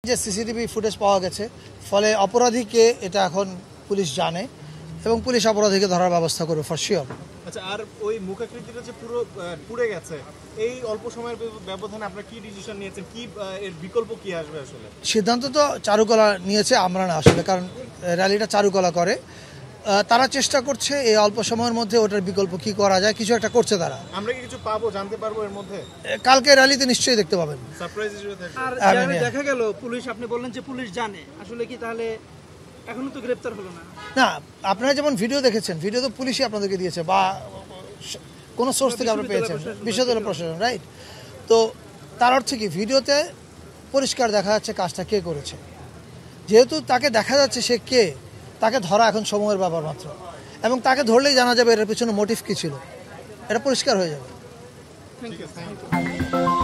যে CCTV footage পাওয়া গেছে, ফলে অপরাধীকে এটা এখন পুলিশ জানে এবং পুলিশ অপরাধীকে ধরার ব্যবস্থা করবে ফর শিওর। আচ্ছা, আর ওই মুখাকৃতিটা যে পুরো পুড়ে গেছে, এই অল্প সময়ের ব্যবধানে আপনারা কি ডিসিশন নিয়েছেন, কি এর বিকল্প কি আসবে? আসলে সিদ্ধান্ত তো চারুকলা নিয়েছে, আমরা না আসলে, কারণ র্যালিটা চারুকলা করে। তারা চেষ্টা করছে এই অল্প সময়ের মধ্যে ওটার বিকল্প কি করা যায়, কিছু একটা করছে তারা। আমরা কি কিছু পাবো, জানতে পারবো এর মধ্যে? কালকে র্যালিতে নিশ্চয়ই দেখতে পাবেন। সারপ্রাইজ হিসেবে থাকবে। আর দেখা গেল পুলিশ, আপনি বললেন যে পুলিশ জানে, আসলে কি তাহলে এখনো তো গ্রেফতার হলো না? না, আপনারা যেমন ভিডিও দেখেছেন, ভিডিও তো পুলিশই আপনাদেরকে দিয়েছে বা কোনো সোর্স থেকে আপনারা পেয়েছেন, বিশ্ববিদ্যালয় প্রশাসন, রাইট? তো তার অর্থ কি, ভিডিওতে পরিষ্কার দেখা যাচ্ছে কাজটা কে করেছে। যেহেতু তাকে দেখা যাচ্ছে সে কে, তাকে ধরা এখন সময়ের ব্যাপার মাত্র, এবং তাকে ধরলেই জানা যাবে এর পিছনে মোটিভ কী ছিল, এটা পরিষ্কার হয়ে যাবে। ঠিক আছে, থ্যাংক ইউ।